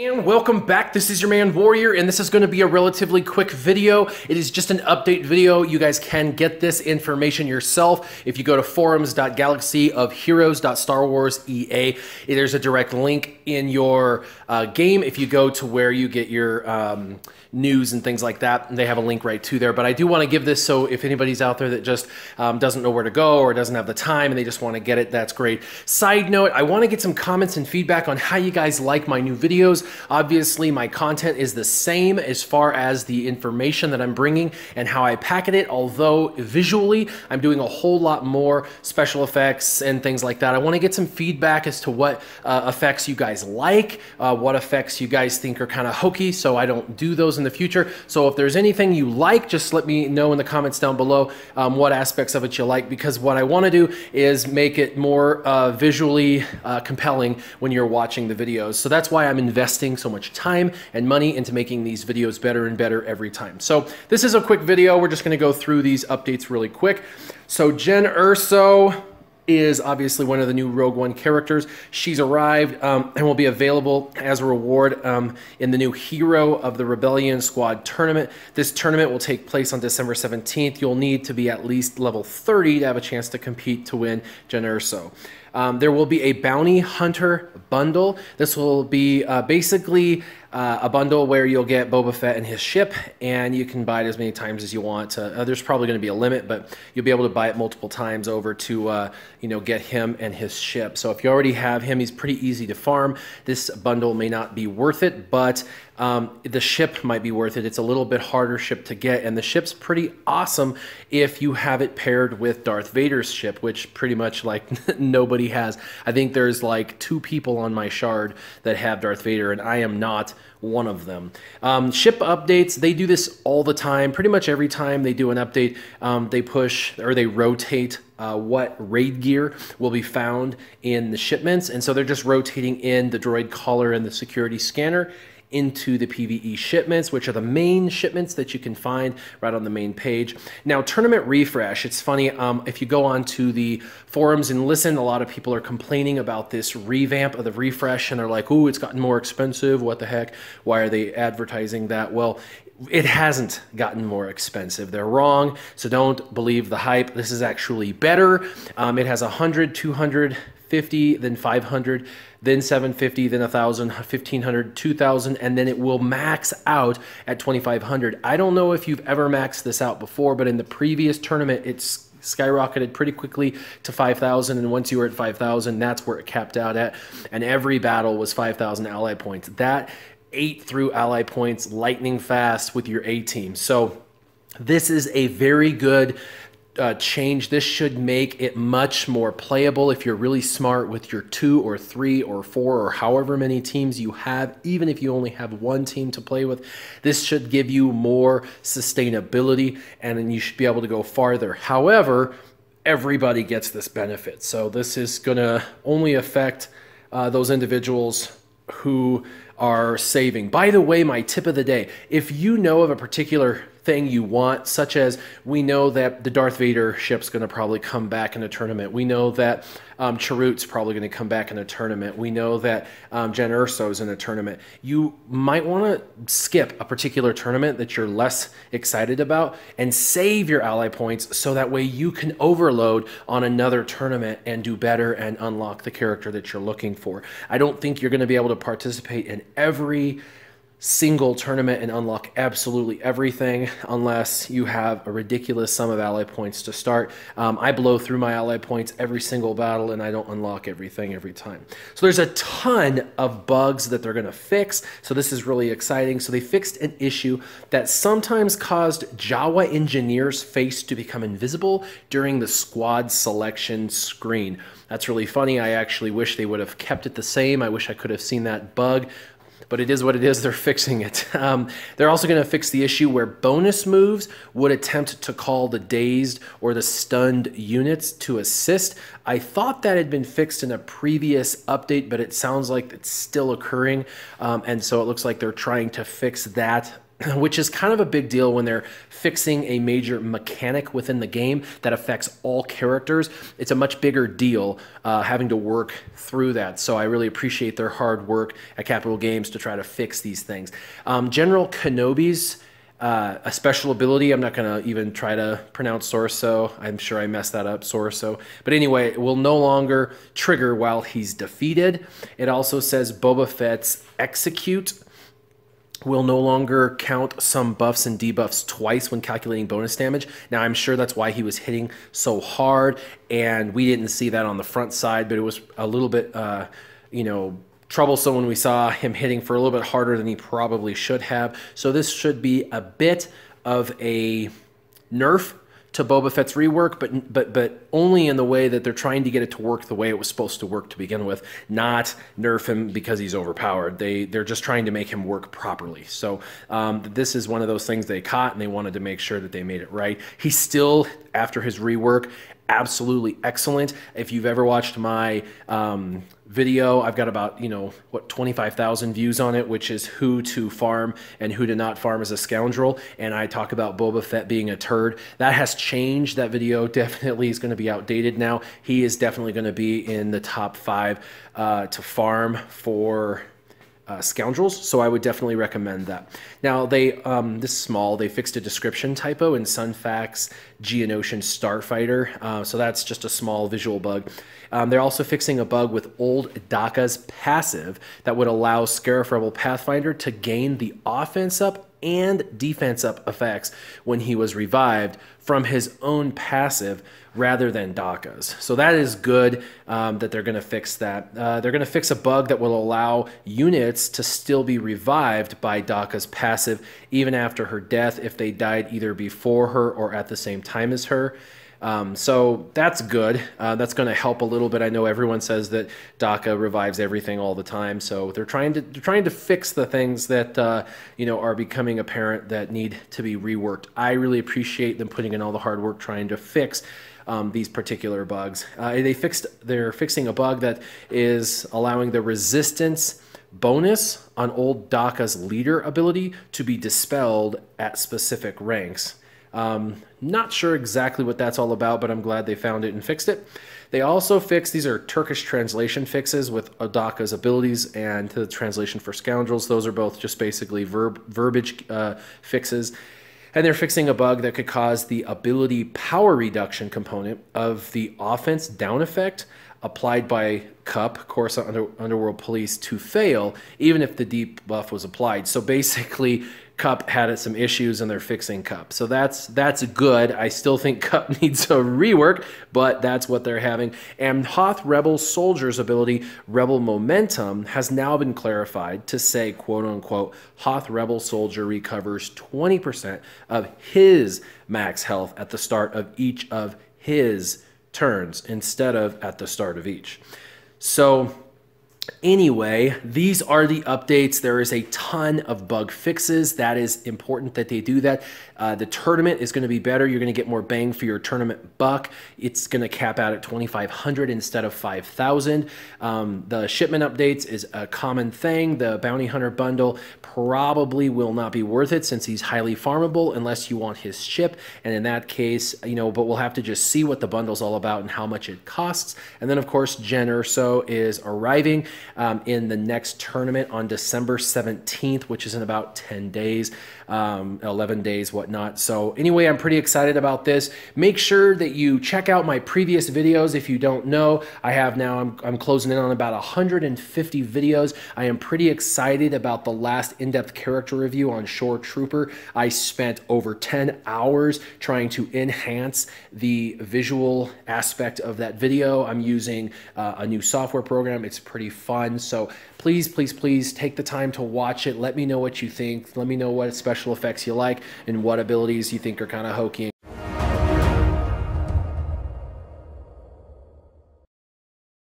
And welcome back. This is your man Warrior, and this is going to be a relatively quick video. It is just an update video. You guys can get this information yourself if you go to forums.galaxyofheroes.starwarsea. There's a direct link in your game if you go to where you get your news and things like that, and they have a link right to there. But I do want to give this, so if anybody's out there that just doesn't know where to go or doesn't have the time and they just want to get it, that's great. Side note, I want to get some comments and feedback on how you guys like my new videos. Obviously, my content is the same as far as the information that I'm bringing and how I packet it, although visually, I'm doing a whole lot more special effects and things like that. I want to get some feedback as to what effects you guys like, what effects you guys think are kind of hokey, so I don't do those in the future. So if there's anything you like, just let me know in the comments down below what aspects of it you like, because what I want to do is make it more visually compelling when you're watching the videos. So that's why I'm investing so much time and money into making these videos better and better every time. So this is a quick video. We're just going to go through these updates really quick. So Jyn Erso is obviously one of the new Rogue One characters. She's arrived and will be available as a reward in the new Hero of the Rebellion Squad tournament. This tournament will take place on December 17th. You'll need to be at least level 30 to have a chance to compete to win Jyn Erso. There will be a Bounty Hunter bundle. This will be basically a bundle where you'll get Boba Fett and his ship, and you can buy it as many times as you want. There's probably going to be a limit, but you'll be able to buy it multiple times over to get him and his ship. So if you already have him, he's pretty easy to farm. This bundle may not be worth it, but the ship might be worth it. It's a little bit harder ship to get, and the ship's pretty awesome if you have it paired with Darth Vader's ship, which pretty much like nobody has. I think there's like 2 people on my shard that have Darth Vader, and I am not one of them. Ship updates, they do this all the time. Pretty much every time they do an update, they push or they rotate what raid gear will be found in the shipments, and so they're just rotating in the droid collar and the security scanner into the PvE shipments, which are the main shipments that you can find right on the main page. Now, tournament refresh, it's funny, if you go on to the forums and listen, a lot of people are complaining about this revamp of the refresh, and they're like, ooh, it's gotten more expensive, what the heck, why are they advertising that? Well, it hasn't gotten more expensive. They're wrong, so don't believe the hype. This is actually better. It has 100, 250, then 500, then 750, then 1,000, 1,500, 2,000, and then it will max out at 2,500. I don't know if you've ever maxed this out before, but in the previous tournament, it's skyrocketed pretty quickly to 5,000, and once you were at 5,000, that's where it capped out at, and every battle was 5,000 ally points. That ate through ally points lightning fast with your A-team. So this is a very good change. This should make it much more playable if you're really smart with your 2 or 3 or 4 or however many teams you have. Even if you only have one team to play with, this should give you more sustainability, and then you should be able to go farther. However, everybody gets this benefit, so this is going to only affect those individuals who are saving. By the way, my tip of the day, if you know of a particular thing you want, such as we know that the Darth Vader ship's going to probably come back in a tournament. We know that Chirrut's probably going to come back in a tournament. We know that Jyn Erso's in a tournament. You might want to skip a particular tournament that you're less excited about and save your ally points so that way you can overload on another tournament and do better and unlock the character that you're looking for. I don't think you're going to be able to participate in every single tournament and unlock absolutely everything unless you have a ridiculous sum of ally points to start. I blow through my ally points every single battle, and I don't unlock everything every time. So there's a ton of bugs that they're going to fix, so this is really exciting. So they fixed an issue that sometimes caused Jawa engineer's face to become invisible during the squad selection screen. That's really funny. I actually wish they would have kept it the same. I wish I could have seen that bug, but it is what it is. They're fixing it. They're also going to fix the issue where bonus moves would attempt to call the dazed or the stunned units to assist. I thought that had been fixed in a previous update, but it sounds like it's still occurring, and so it looks like they're trying to fix that which is kind of a big deal when they're fixing a major mechanic within the game that affects all characters. It's a much bigger deal having to work through that. So I really appreciate their hard work at Capital Games to try to fix these things. General Kenobi's a special ability, I'm not going to even try to pronounce Sorso. I'm sure I messed that up, Sorso. But anyway, it will no longer trigger while he's defeated. It also says Boba Fett's Execute will no longer count some buffs and debuffs twice when calculating bonus damage. Now, I'm sure that's why he was hitting so hard, and we didn't see that on the front side, but it was a little bit, you know, troublesome when we saw him hitting for a little bit harder than he probably should have. So this should be a bit of a nerf to Boba Fett's rework, but only in the way that they're trying to get it to work the way it was supposed to work to begin with, not nerf him because he's overpowered. They're just trying to make him work properly. So this is one of those things they caught, and they wanted to make sure that they made it right. He's still, after his rework, absolutely excellent. If you've ever watched my video, I've got about, you know, what, 25,000 views on it, which is who to farm and who to not farm as a scoundrel. And I talk about Boba Fett being a turd. That has changed. That video definitely is going to be outdated now. He is definitely going to be in the top 5 to farm for scoundrels, so I would definitely recommend that. Now, this is small, they fixed a description typo in Sunfax Geonosian Starfighter, so that's just a small visual bug. They're also fixing a bug with old Daka's passive that would allow Scarif Rebel Pathfinder to gain the offense up and defense up effects when he was revived from his own passive rather than Daka's. So that is good that they're going to fix that. They're going to fix a bug that will allow units to still be revived by Daka's passive even after her death if they died either before her or at the same time as her. So that's good. That's going to help a little bit. I know everyone says that Daka revives everything all the time, so they're trying to fix the things that you know, are becoming apparent that need to be reworked. I really appreciate them putting in all the hard work trying to fix these particular bugs. They're fixing a bug that is allowing the resistance bonus on old Daka's leader ability to be dispelled at specific ranks. Not sure exactly what that's all about, but I'm glad they found it and fixed it. They also fixed, these are Turkish translation fixes with Daka's abilities and the translation for scoundrels. Those are both just basically verbiage fixes. And they're fixing a bug that could cause the ability power reduction component of the offense down effect applied by Cup, Coruscant Underworld Police, to fail, even if the deep buff was applied. So basically, Cup had some issues, and they're fixing Cup. So that's good. I still think Cup needs a rework, but that's what they're having. And Hoth Rebel Soldier's ability, Rebel Momentum, has now been clarified to say, quote unquote, Hoth Rebel Soldier recovers 20% of his max health at the start of each of his turns instead of at the start of each. So anyway, these are the updates. There is a ton of bug fixes. That is important that they do that. The tournament is going to be better. You're going to get more bang for your tournament buck. It's going to cap out at 2,500 instead of 5,000. The shipment updates is a common thing. The Bounty Hunter bundle probably will not be worth it since he's highly farmable unless you want his ship. And in that case, you know, but we'll have to just see what the bundle's all about and how much it costs. And then, of course, Jyn Erso is arriving in the next tournament on December 17th, which is in about 10 days, 11 days, whatnot. So anyway, I'm pretty excited about this. Make sure that you check out my previous videos. If you don't know, I have now, I'm closing in on about 150 videos. I am pretty excited about the last in-depth character review on Shore Trooper. I spent over 10 hours trying to enhance the visual aspect of that video. I'm using a new software program. It's pretty fun. So please, please, please take the time to watch it. Let me know what you think. Let me know what special effects you like and what abilities you think are kind of hokey